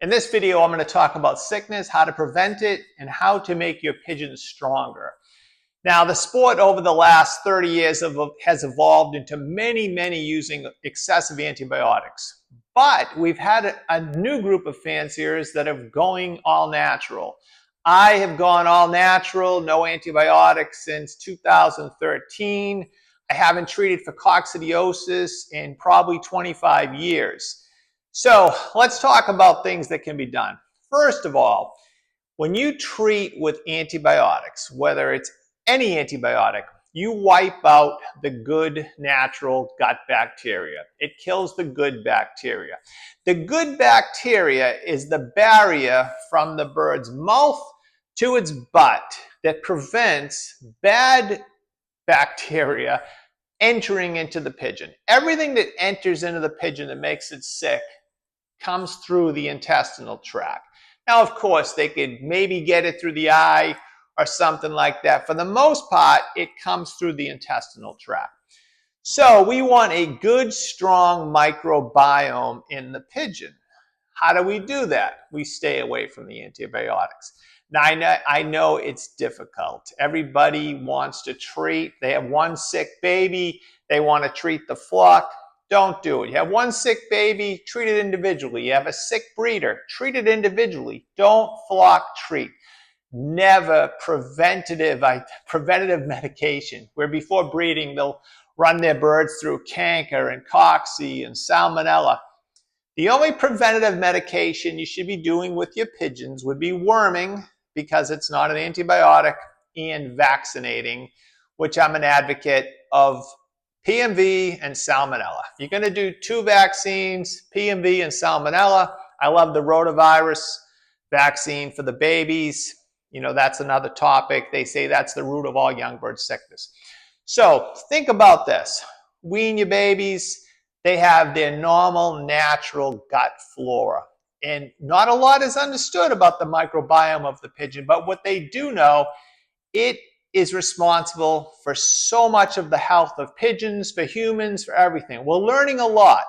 In this video, I'm going to talk about sickness, how to prevent it, and how to make your pigeons stronger. Now, the sport over the last 30 years has evolved into many using excessive antibiotics. But we've had a new group of fanciers that are going all natural. I have gone all natural, no antibiotics since 2013. I haven't treated for coccidiosis in probably 25 years. So let's talk about things that can be done. First of all, when you treat with antibiotics, whether it's any antibiotic, you wipe out the good natural gut bacteria. It kills the good bacteria. The good bacteria is the barrier from the bird's mouth to its butt that prevents bad bacteria entering into the pigeon. Everything that enters into the pigeon that makes it sick comes through the intestinal tract. Now, of course, they could maybe get it through the eye or something like that. For the most part, it comes through the intestinal tract. So we want a good, strong microbiome in the pigeon. How do we do that? We stay away from the antibiotics. Now, I know it's difficult. Everybody wants to treat. They have one sick baby. They want to treat the flock. Don't do it. You have one sick baby, treat it individually. You have a sick breeder, treat it individually. Don't flock treat. Never preventative medication, where before breeding they'll run their birds through canker and cocci and salmonella. The only preventative medication you should be doing with your pigeons would be worming, because it's not an antibiotic, and vaccinating, which I'm an advocate of. PMV and salmonella. You're going to do 2 vaccines, PMV and salmonella. I love the rotavirus vaccine for the babies. You know, that's another topic. They say that's the root of all young bird sickness. So think about this. Wean your babies. They have their normal, natural gut flora. And not a lot is understood about the microbiome of the pigeon, but what they do know, it is responsible for so much of the health of pigeons, for humans, for everything. We're learning a lot.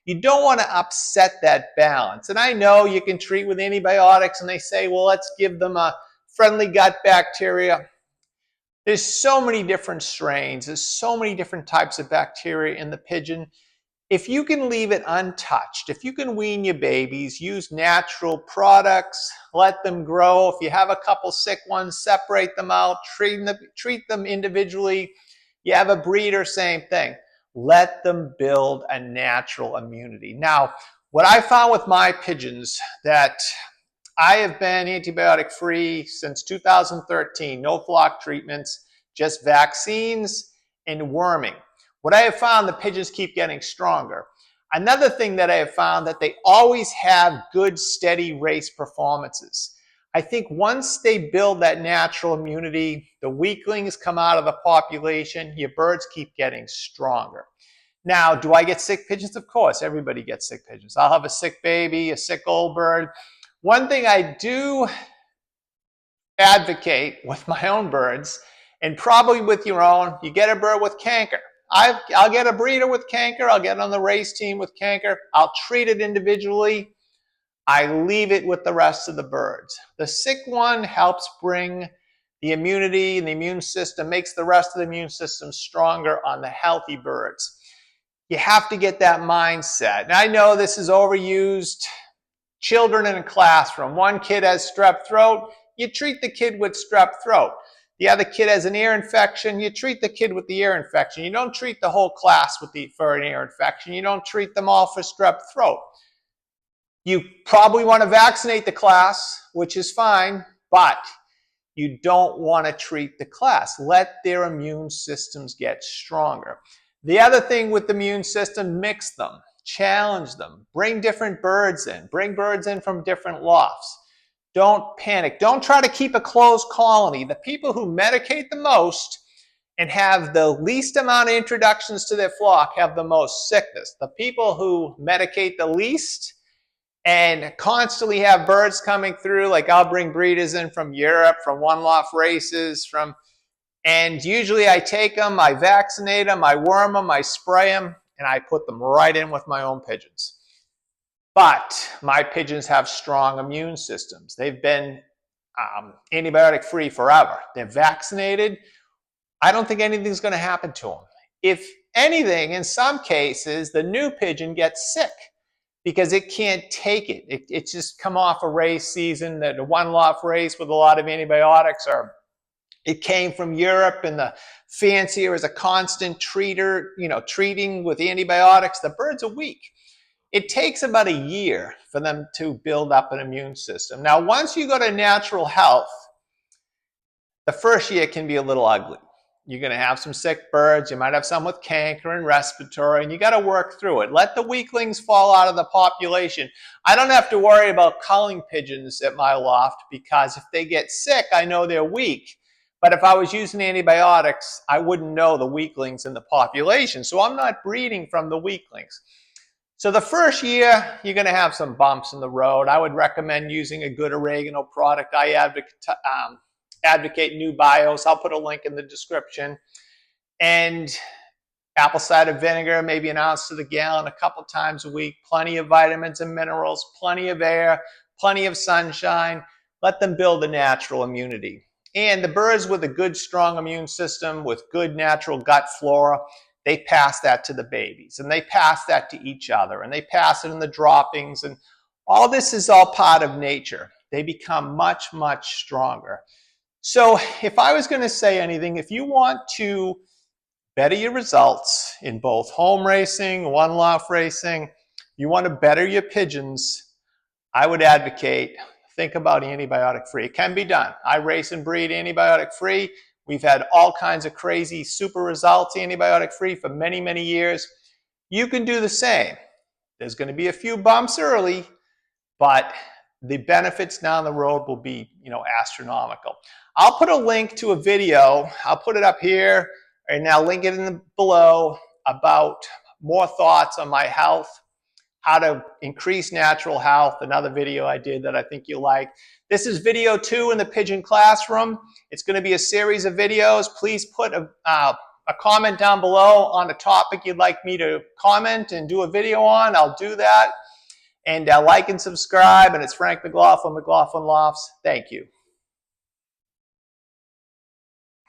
You don't want to upset that balance. And I know you can treat with antibiotics and they say, well, let's give them a friendly gut bacteria. There's so many different strains. There's so many different types of bacteria in the pigeon. If you can leave it untouched, if you can wean your babies, use natural products, let them grow. If you have a couple sick ones, separate them out, treat them individually. You have a breeder, same thing. Let them build a natural immunity. Now, what I found with my pigeons, that I have been antibiotic free since 2013, no flock treatments, just vaccines and worming. What I have found, the pigeons keep getting stronger. Another thing that I have found, that they always have good, steady race performances. I think once they build that natural immunity, the weaklings come out of the population, your birds keep getting stronger. Now, do I get sick pigeons? Of course, everybody gets sick pigeons. I'll have a sick baby, a sick old bird. One thing I do advocate with my own birds, and probably with your own, you get a bird with canker. I'll get a breeder with canker. I'll get on the race team with canker. I'll treat it individually. I leave it with the rest of the birds. The sick one helps bring the immunity, and the immune system makes the rest of the immune system stronger on the healthy birds. You have to get that mindset. And I know this is overused. Children in a classroom. One kid has strep throat. You treat the kid with strep throat. The other kid has an ear infection. You treat the kid with the ear infection. You don't treat the whole class for an ear infection. You don't treat them all for strep throat. You probably want to vaccinate the class, which is fine, but you don't want to treat the class. Let their immune systems get stronger. The other thing with the immune system, mix them, challenge them, bring different birds in, bring birds in from different lofts. Don't panic. Don't try to keep a closed colony. The people who medicate the most and have the least amount of introductions to their flock have the most sickness. The people who medicate the least and constantly have birds coming through, like I'll bring breeders in from Europe, from one-loft races, and usually I take them, I vaccinate them, I worm them, I spray them, and I put them right in with my own pigeons. But my pigeons have strong immune systems. They've been antibiotic free forever. They're vaccinated. I don't think anything's going to happen to them. If anything, in some cases, the new pigeon gets sick because it can't take it. It's just come off a race season, the one-off race with a lot of antibiotics, or it came from Europe and the fancier is a constant treating with antibiotics. The birds are weak. It takes about a year for them to build up an immune system. Now, once you go to natural health, the first year can be a little ugly. You're going to have some sick birds. You might have some with canker and respiratory, and you got to work through it. Let the weaklings fall out of the population. I don't have to worry about culling pigeons at my loft because if they get sick, I know they're weak. But if I was using antibiotics, I wouldn't know the weaklings in the population. So I'm not breeding from the weaklings. So the first year, you're going to have some bumps in the road. I would recommend using a good oregano product. I advocate New Bios. I'll put a link in the description. And apple cider vinegar, maybe an ounce to the gallon a couple times a week. Plenty of vitamins and minerals, plenty of air, plenty of sunshine. Let them build a natural immunity. And the birds with a good, strong immune system, with good natural gut flora, they pass that to the babies, and they pass that to each other, and they pass it in the droppings, and all this is all part of nature. They become much, much stronger. So if I was going to say anything, if you want to better your results in both home racing, one-loft racing, you want to better your pigeons, I would advocate, think about antibiotic-free. It can be done. I race and breed antibiotic-free. We've had all kinds of crazy super results antibiotic-free for many, many years. You can do the same. There's going to be a few bumps early, but the benefits down the road will be, astronomical. I'll put a link to a video. I'll put it up here and I'll link it below about more thoughts on my health, how to increase natural health, another video I did that I think you'll like. This is video 2 in the Pigeon Classroom. It's going to be a series of videos. Please put a comment down below on the topic you'd like me to comment and do a video on. I'll do that. And like and subscribe. And it's Frank McLaughlin, McLaughlin Lofts. Thank you.